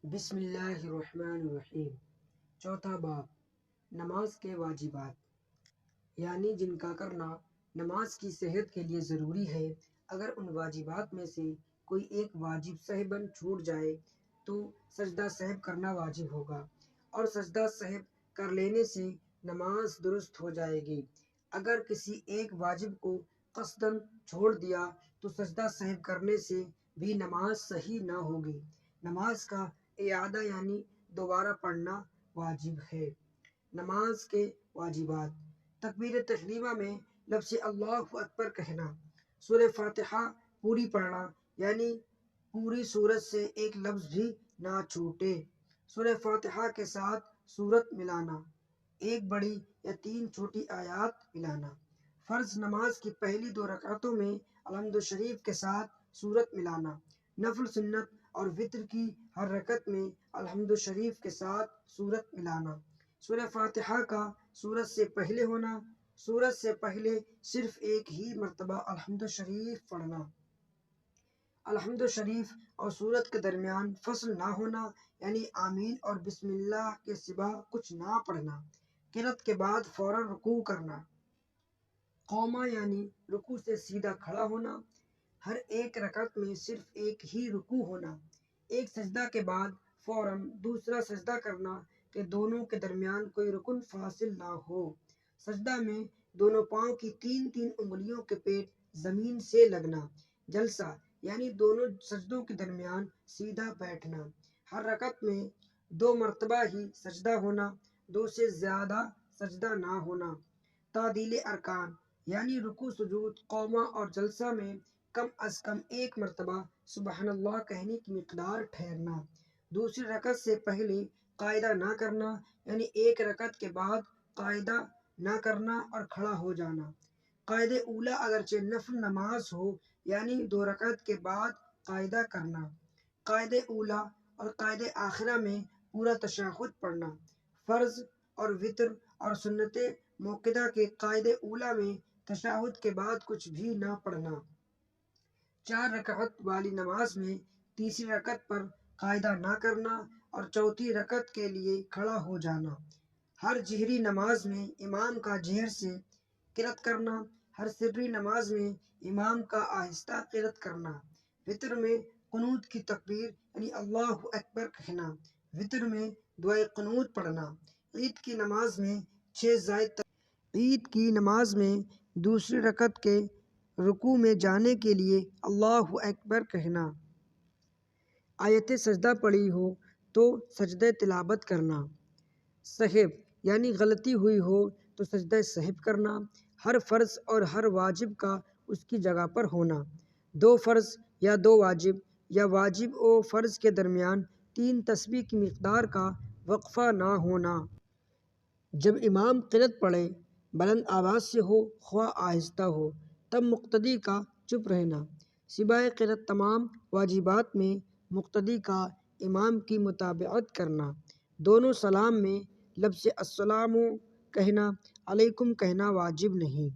بسم اللہ الرحمن الرحیم۔ چوتھا باب، نماز کے واجبات، یعنی جن کا کرنا نماز کی صحت کے لیے ضروری ہے۔ اگر ان واجبات میں سے کوئی ایک واجب صحباً چھوٹ جائے تو سجدہ صحب کرنا واجب ہوگا، اور سجدہ صحب کر لینے سے نماز درست ہو جائے گی۔ اگر کسی ایک واجب کو قصداً چھوڑ دیا تو سجدہ صحب کرنے سے بھی نماز صحیح نہ ہوگی۔ نماز کا اعادہ یعنی دوبارہ پڑھنا واجب ہے۔ نماز کے واجبات: تکبیر تحریمہ میں لفظ اللہ اکبر کہنا، سورہ فاتحہ پوری پڑھنا یعنی پوری سورت سے ایک لفظ بھی نہ چھوٹے، سورہ فاتحہ کے ساتھ سورت ملانا، ایک بڑی یا 3 چھوٹی آیات ملانا۔ فرض نماز کی پہلی 2 رکعتوں میں الحمد شریف کے ساتھ سورت ملانا۔ نفل سنت اور وتر کی ہر رکعت میں الحمد شریف کے ساتھ سورت ملانا۔ سورہ فاتحہ کا سورت سے پہلے ہونا، سورت سے پہلے صرف ایک ہی مرتبہ الحمد شریف پڑھنا۔ الحمد شریف اور سورت کے درمیان فصل نہ ہونا، یعنی آمین اور بسم اللہ کے سوا کچھ نہ پڑھنا۔ قرأت کے بعد فوراً رکوع کرنا۔ قومہ یعنی رکوع سے سیدھا کھڑا ہونا۔ ہر ایک رکعت میں صرف ایک ہی رکوع ہونا۔ ایک سجدہ کے بعد فوراً دوسرا سجدہ کرنا کہ دونوں کے درمیان کوئی رکن فاصل نہ ہو۔ سجدہ میں دونوں پاؤں کی 3 انگلیوں کے پیٹ زمین سے لگنا۔ جلسہ یعنی دونوں سجدوں کے درمیان سیدھا بیٹھنا۔ ہر رکعت میں 2 مرتبہ ہی سجدہ ہونا، 2 سے زیادہ سجدہ نہ ہونا۔ تعدیل ارکان یعنی رکوع سجود قومہ اور جلسہ میں کم از کم 1 مرتبہ سبحان اللہ کہنے کی مقدار ٹھہرنا۔ دوسری رکعت سے پہلے قاعدہ نہ کرنا، یعنی ایک رکعت کے بعد قاعدہ نہ کرنا اور کھڑا ہو جانا۔ قاعدہ اولا اگرچہ نفل نماز ہو یعنی 2 رکعت کے بعد قاعدہ کرنا۔ قاعدہ اولا اور قاعدہ آخرہ میں پورا تشہد پڑھنا۔ فرض اور وتر اور سنت موقدہ کے قاعدہ اولا میں تشہد کے بعد کچھ بھی نہ پڑھنا۔ 4 رکعت والی نماز میں تیسری رکعت پر قاعدہ نہ کرنا اور چوتھی رکعت کے لیے کھڑا ہو جانا۔ ہر جہری نماز میں امام کا جہر سے قرأت کرنا، ہر سری نماز میں امام کا آہستہ قرأت کرنا۔ وتر میں قنوت کی تکبیر یعنی اللہ اکبر کہنا، وتر میں دعائے قنوت پڑھنا۔ عید کی نماز میں 6 زائد عید کی نماز میں دوسری رکعت کے رکوع میں جانے کے لیے اللہ اکبر کہنا۔ آیت سجدہ پڑھی ہو تو سجدہ تلاوت کرنا۔ سہو یعنی غلطی ہوئی ہو تو سجدہ سہو کرنا۔ ہر فرض اور ہر واجب کا اس کی جگہ پر ہونا۔ 2 فرض یا 2 واجب یا واجب و فرض کے درمیان 3 تسبیح کی مقدار کا وقفہ نہ ہونا۔ جب امام قرأت پڑھے بلند آواز سے ہو خواہ آہستہ ہو، تب مقتدی کا چپ رہنا۔ سوائے قرأت تمام واجبات میں مقتدی کا امام کی متابعت کرنا۔ دونوں سلام میں لفظ السلام کہنا، علیکم کہنا واجب نہیں۔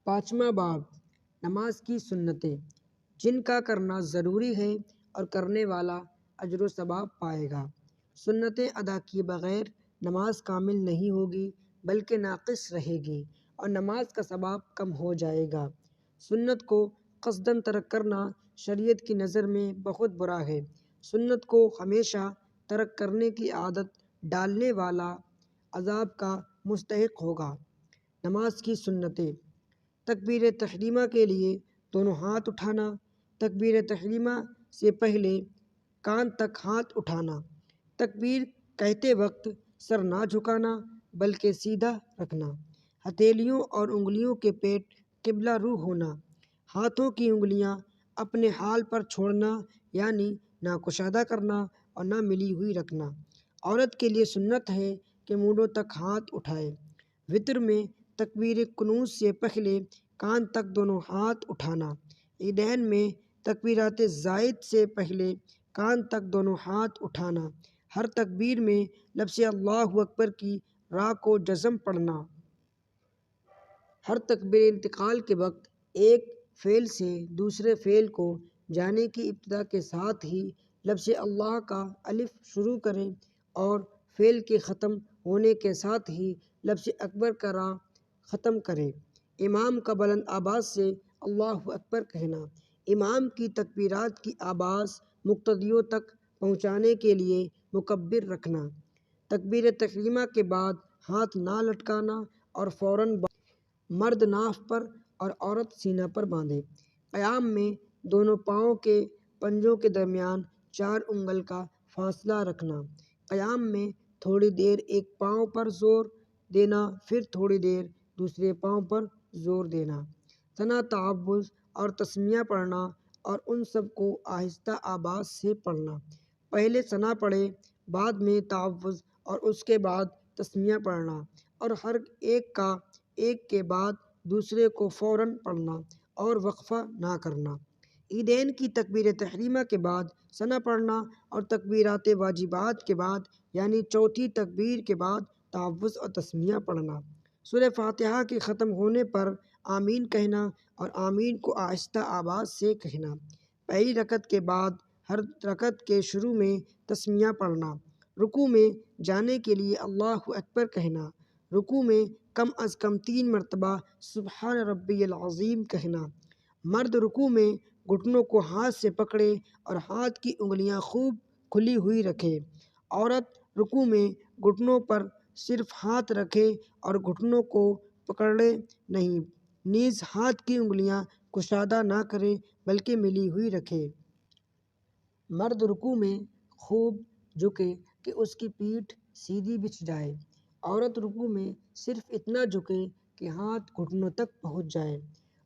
5واں باب، نماز کی سنتیں، جن کا کرنا ضروری ہے اور کرنے والا اجر و ثواب پائے گا۔ سنتیں ادا کیے بغیر نماز کامل نہیں ہوگی بلکہ ناقص رہے گی اور نماز کا ثواب کم ہو جائے گا۔ سنت کو قصداً ترک کرنا شریعت کی نظر میں بہت برا ہے۔ سنت کو ہمیشہ ترک کرنے کی عادت ڈالنے والا عذاب کا مستحق ہوگا۔ نماز کی سنتیں: تکبیر تحریمہ کے لیے دونوں ہاتھ اٹھانا، تکبیر تحریمہ سے پہلے کان تک ہاتھ اٹھانا، تکبیر کہتے وقت سر نہ جھکانا بلکہ سیدھا رکھنا، ہتھیلیوں اور انگلیوں کے پیٹ قبلہ رو ہونا، ہاتھوں کی انگلیاں اپنے حال پر چھوڑنا یعنی نہ کشادہ کرنا اور نہ ملی ہوئی رکھنا۔ عورت کے لیے سنت ہے کہ مونڈوں تک ہاتھ اٹھائے۔ وتر میں تکبیر قنوت سے پہلے کان تک دونوں ہاتھ اٹھانا۔ عیدین میں تکبیرات زائد سے پہلے کان تک دونوں ہاتھ اٹھانا۔ ہر تکبیر میں لفظ اللہ اکبر کی را کو جزم پڑھنا۔ ہر تکبیر انتقال کے وقت ایک فعل سے دوسرے فعل کو جانے کی ابتدا کے ساتھ ہی لفظ اللہ کا الف شروع کرے اور فعل کے ختم ہونے کے ساتھ ہی لفظ اکبر کا را ختم کرے۔ امام کا بلند آواز سے اللہ اکبر کہنا۔ امام کی تکبیرات کی آواز مقتدیوں تک پہنچانے کے لیے مکبر رکھنا۔ تکبیر تحریمہ کے بعد ہاتھ نہ لٹکانا اور فوراً مرد ناف پر اور عورت سینہ پر باندھے۔ قیام میں دونوں پاؤں کے پنجوں کے درمیان 4 انگل کا فاصلہ رکھنا۔ قیام میں تھوڑی دیر ایک پاؤں پر زور دینا، پھر تھوڑی دیر دوسرے پاؤں پر زور دینا۔ ثنا، تعوذ اور تسمیہ پڑھنا اور ان سب کو آہستہ آواز سے پڑھنا۔ پہلے ثنا پڑھے، بعد میں تعوذ اور اس کے بعد تسمیہ پڑھنا، اور ہر ایک کا ایک کے بعد دوسرے کو فوراً پڑھنا اور وقفہ نہ کرنا۔ عیدین کی تکبیر تحریمہ کے بعد ثنا پڑھنا اور تکبیرات واجبات کے بعد یعنی چوتھی تکبیر کے بعد تعوذ اور تسمیہ پڑھنا۔ سورہ فاتحہ کے ختم ہونے پر آمین کہنا اور آمین کو آہستہ آواز سے کہنا۔ پہلی رکعت کے بعد ہر رکعت کے شروع میں تسمیہ پڑھنا۔ رکوع میں جانے کے لیے اللہ اکبر کہنا۔ رکوع میں کم از کم 3 مرتبہ سبحان ربی العظیم کہنا۔ مرد رکوع میں گھٹنوں کو ہاتھ سے پکڑے اور ہاتھ کی انگلیاں خوب کھلی ہوئی رکھے۔ عورت رکوع میں گھٹنوں پر صرف ہاتھ رکھے اور گھٹنوں کو پکڑے نہیں، نیز ہاتھ کی انگلیاں کشادہ نہ کرے بلکہ ملی ہوئی رکھے۔ مرد رکوع میں خوب جھکے کہ اس کی پیٹھ سیدھی بچھ جائے۔ عورت رکوع میں صرف اتنا جھکے کہ ہاتھ گھٹنوں تک پہنچ جائے۔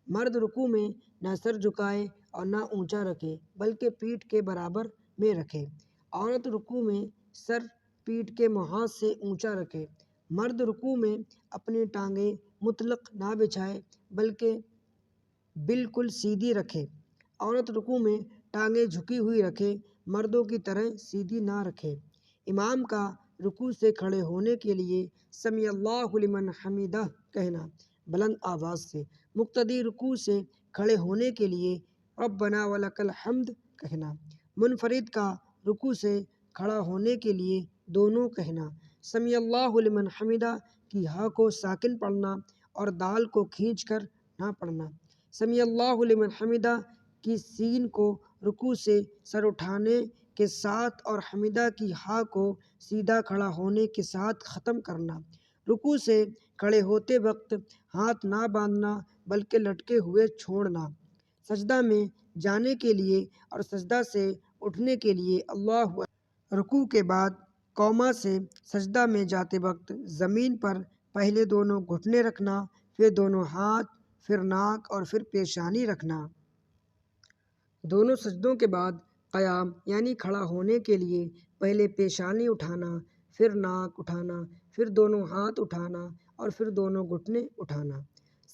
مرد رکوع میں نہ سر جھکائے اور نہ اونچا رکھے بلکہ پیٹھ کے برابر میں رکھے۔ عورت رکوع میں سر پیٹھ کے محاذ سے اونچا رکھے۔ مرد رکوع میں اپنی ٹانگیں مطلق نہ بچھائے بلکہ بالکل سیدھی رکھے۔ عورت رکوع میں ٹانگیں جھکی ہوئی رکھے، مردوں کی طرح سیدھی نہ رکھے۔ امام کا رکوع سے کھڑے ہونے کے لیے سمیع اللہ لمن حمدہ کہنا بلند آواز سے۔ مقتدی رکوع سے کھڑے ہونے کے لیے ربنا ولک الحمد کہنا۔ منفرد کا رکوع سے کھڑا ہونے کے لیے دونوں کہنا۔ سمیع اللہ لمن حمدہ کی ہاء کو ساکن پڑھنا اور دال کو کھینچ کر نہ پڑھنا۔ سمیع اللہ لمن حمدہ کی سین کو رکوع سے سر اٹھانے کے ساتھ اور حمدہ کی ہاء کو سیدھا کھڑا ہونے کے ساتھ ختم کرنا۔ رکوع سے کھڑے ہوتے وقت ہاتھ نہ باندھنا بلکہ لٹکے ہوئے چھوڑنا۔ سجدہ میں جانے کے لیے اور سجدہ سے اٹھنے کے لیے اللہ اکبر۔ رکوع کے بعد قوما سے سجدہ میں جاتے وقت زمین پر پہلے دونوں گھٹنے رکھنا، پھر دونوں ہاتھ، پھر ناک اور پھر پیشانی رکھنا۔ دونوں سجدوں کے بعد قیام یعنی کھڑا ہونے کے لیے پہلے پیشانی اٹھانا، پھر ناک اٹھانا، پھر دونوں ہاتھ اٹھانا اور پھر دونوں گھٹنے اٹھانا۔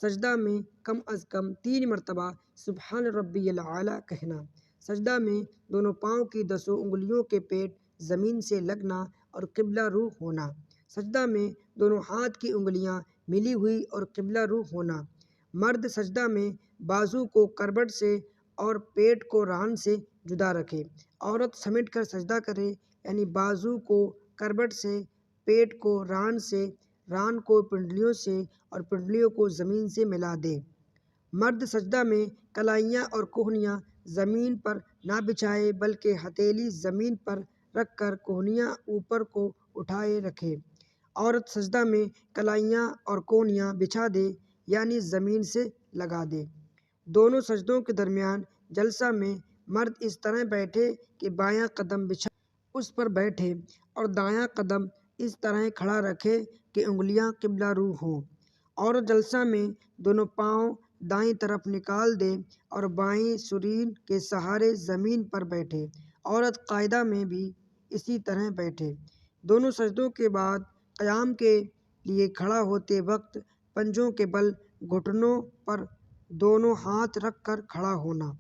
سجدہ میں کم از کم 3 مرتبہ سبحان ربی الاعلیٰ کہنا۔ سجدہ میں دونوں پاؤں کی 10 انگلیوں کے پیٹ زمین سے لگنا اور قبلہ رو ہونا۔ سجدہ میں دونوں ہاتھ کی انگلیاں ملی ہوئی اور قبلہ رو ہونا۔ مرد سجدہ میں بازو کو کروٹ سے اور پیٹ کو ران سے جدا رکھے۔ عورت سمیٹ کر سجدہ کرے یعنی بازو کو کروٹ سے، پیٹ کو ران سے، ران کو پنڈلیوں سے اور پنڈلیوں کو زمین سے ملا دے۔ مرد سجدہ میں کلائیاں اور کوہنیاں زمین پر نہ بچھائے بلکہ ہتھیلی زمین پر رکھ کر کوہنیاں اوپر کو اٹھائے رکھے۔ عورت سجدہ میں کلائیاں اور کوہنیاں بچھا دے یعنی زمین سے لگا دے۔ دونوں سجدوں کے درمیان جلسہ میں مرد اس طرح بیٹھے کہ بایاں قدم بچھا اس پر بیٹھے اور دایاں قدم اس طرح کھڑا رکھے کہ انگلیاں قبلہ رو ہوں۔ عورت جلسہ میں دونوں پاؤں دائیں طرف نکال دے اور بائیں سرین کے سہارے زمین پر بیٹھے۔ عورت قاعدہ میں بھی اسی طرح بیٹھے۔ دونوں سجدوں کے بعد قیام کے لیے کھڑا ہوتے وقت پنجوں کے بل گھٹنوں پر دونوں ہاتھ رکھ کر کھڑا ہونا۔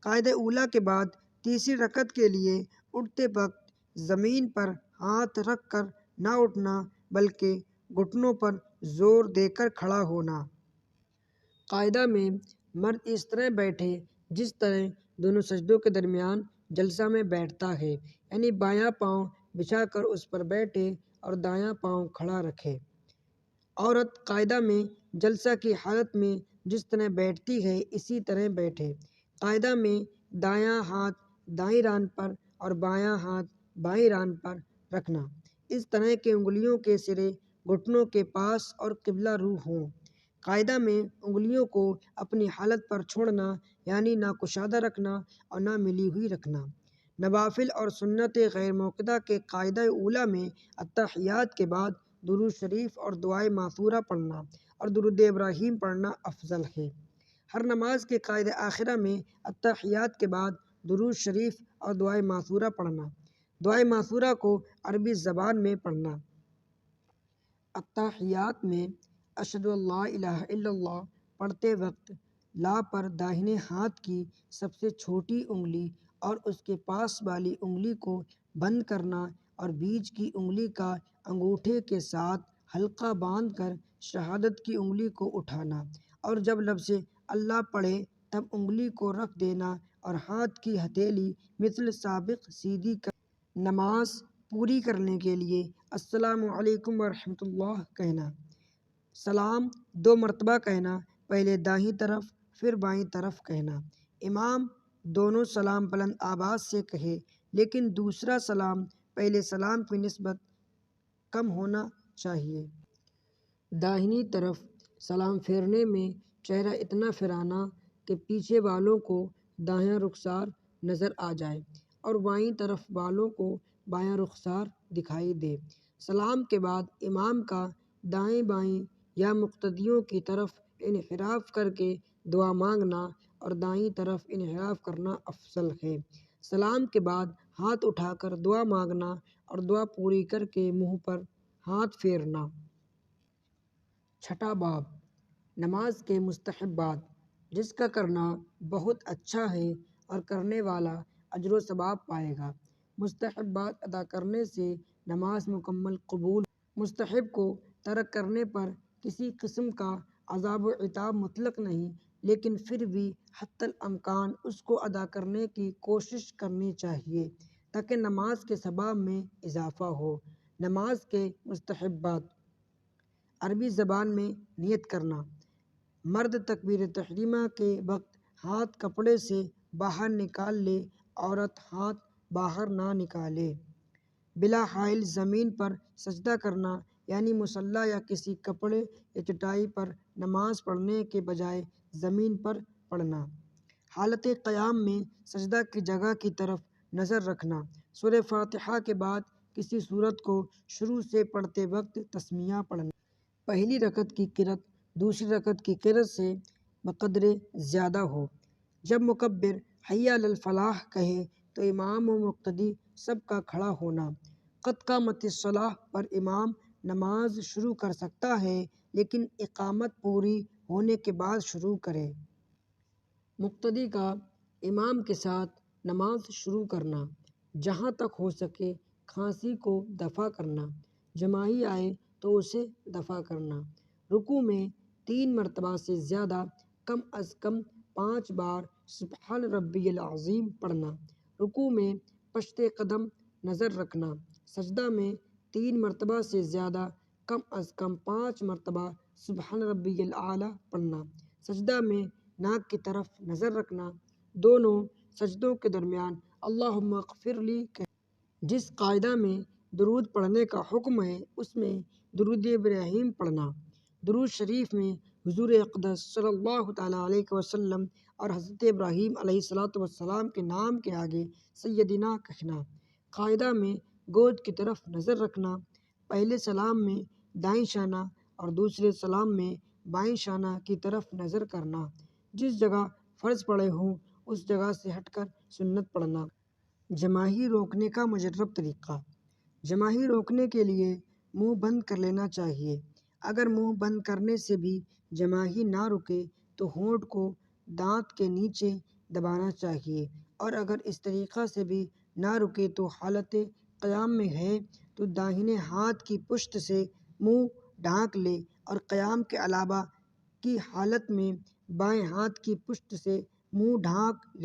قاعدہ اولیٰ کے بعد تیسری رکعت کے لیے اٹھتے وقت زمین پر ہاتھ رکھ کر نہ اٹھنا بلکہ گھٹنوں پر زور دے کر کھڑا ہونا۔ قاعدہ میں مرد اس طرح بیٹھے جس طرح دونوں سجدوں کے درمیان جلسہ میں بیٹھتا ہے، یعنی بایاں پاؤں بچھا کر اس پر بیٹھے اور دایاں پاؤں کھڑا رکھے۔ عورت قاعدہ میں جلسہ کی حالت میں جس طرح بیٹھتی ہے اسی طرح بیٹھے۔ قاعدہ میں دایاں ہاتھ دائیں ران پر اور بایاں ہاتھ بائیں ران پر رکھنا، اس طرح کہ انگلیوں کے سرے گھٹنوں کے پاس اور قبلہ رو ہوں۔ قاعدہ میں انگلیوں کو اپنی حالت پر چھوڑنا، یعنی نہ کشادہ رکھنا اور نہ ملی ہوئی رکھنا۔ نوافل اور سنت غیر موقدہ کے قاعدہ اولیٰ میں اتحیات کے بعد درود شریف اور دعائے ماثورہ پڑھنا اور درود ابراہیم پڑھنا افضل ہے۔ ہر نماز کے قاعدہ آخرہ میں اتحیات کے بعد درود شریف اور دعائے ماثورہ پڑھنا۔ دعائے ماثورہ کو عربی زبان میں پڑھنا۔ اتحیات میں اشہد ان لا الہ الا اللہ پڑھتے وقت لا پر داہنے ہاتھ کی سب سے چھوٹی انگلی اور اس کے پاس والی انگلی کو بند کرنا اور بیچ کی انگلی کا انگوٹھے کے ساتھ حلقہ باندھ کر شہادت کی انگلی کو اٹھانا، اور جب لفظ اللہ پڑھے تب انگلی کو رکھ دینا اور ہاتھ کی ہتھیلی مثل سابق سیدھی کر نماز پوری کرنے کے لیے السلام علیکم ورحمۃ اللہ کہنا۔ سلام 2 مرتبہ کہنا، پہلے دائیں طرف پھر بائیں طرف کہنا۔ امام دونوں سلام بلند آواز سے کہے، لیکن دوسرا سلام پہلے سلام کی نسبت کم ہونا چاہیے۔ داہنی طرف سلام پھیرنے میں چہرہ اتنا پھرانا کہ پیچھے والوں کو دایاں رخسار نظر آ جائے اور بائیں طرف والوں کو بایاں رخسار دکھائی دے۔ سلام کے بعد امام کا دائیں بائیں یا مقتدیوں کی طرف انحراف کر کے دعا مانگنا اور دائیں طرف انحراف کرنا افضل ہے۔ سلام کے بعد ہاتھ اٹھا کر دعا مانگنا اور دعا پوری کر کے منہ پر ہاتھ پھیرنا۔ چھٹا باب نماز کے مستحبات، جس کا کرنا بہت اچھا ہے اور کرنے والا اجر و ثواب پائے گا۔ مستحبات ادا کرنے سے نماز مکمل قبول۔ مستحب کو ترک کرنے پر کسی قسم کا عذاب و عتاب مطلق نہیں، لیکن پھر بھی حتی الامکان اس کو ادا کرنے کی کوشش کرنی چاہیے تاکہ نماز کے ثواب میں اضافہ ہو۔ نماز کے مستحبات: عربی زبان میں نیت کرنا۔ مرد تکبیر تحریمہ کے وقت ہاتھ کپڑے سے باہر نکال لے، عورت ہاتھ باہر نہ نکالے۔ بلا حائل زمین پر سجدہ کرنا، یعنی مصلی یا کسی کپڑے یا چٹائی پر نماز پڑھنے کے بجائے زمین پر پڑھنا۔ حالت قیام میں سجدہ کی جگہ کی طرف نظر رکھنا۔ سورہ فاتحہ کے بعد کسی سورت کو شروع سے پڑھتے وقت تسمیہ پڑھنا۔ پہلی رکعت کی قرأت دوسری رکعت کی قرأت سے بقدر زیادہ ہو۔ جب مکبر حی علی الفلاح کہے تو امام و مقتدی سب کا کھڑا ہونا۔ قد قامت الصلاۃ پر امام نماز شروع کر سکتا ہے، لیکن اقامت پوری ہونے کے بعد شروع کرے۔ مقتدی کا امام کے ساتھ نماز شروع کرنا۔ جہاں تک ہو سکے کھانسی کو دفع کرنا، جماعی آئے تو اسے دفع کرنا۔ رکوع میں 3 مرتبہ سے زیادہ کم از کم 5 بار سبحان ربی العظیم پڑھنا۔ رکوع میں پشت قدم نظر رکھنا۔ سجدہ میں 3 مرتبہ سے زیادہ کم از کم 5 مرتبہ سبحان ربی الاعلیٰ پڑھنا۔ سجدہ میں ناک کی طرف نظر رکھنا۔ دونوں سجدوں کے درمیان اللہم اغفر لی کہنا۔ جس قاعدہ میں درود پڑھنے کا حکم ہے اس میں درود ابراہیم پڑھنا۔ درود شریف میں حضور اقدس صلی اللہ تعالیٰ علیہ وسلم اور حضرت ابراہیم علیہ السلام کے نام کے آگے سیدنا کہنا۔ قاعدہ میں گود کی طرف نظر رکھنا۔ پہلے سلام میں دائیں شانہ اور دوسرے سلام میں بائیں شانہ کی طرف نظر کرنا۔ جس جگہ فرض پڑھے ہوں اس جگہ سے ہٹ کر سنت پڑھنا۔ جماعی روکنے کا مجرب طریقہ: جماعی روکنے کے لیے منہ بند کر لینا چاہیے۔ اگر منہ بند کرنے سے بھی جماعی نہ رکے تو ہونٹ کو دانت کے نیچے دبانا چاہیے، اور اگر اس طریقہ سے بھی نہ رکے تو حالت قیام میں ہے تو داہنے ہاتھ کی پشت سے منہ ڈھانک لے، اور قیام کے علاوہ کی حالت میں بائیں ہاتھ کی پشت سے منہ ڈھانک لے۔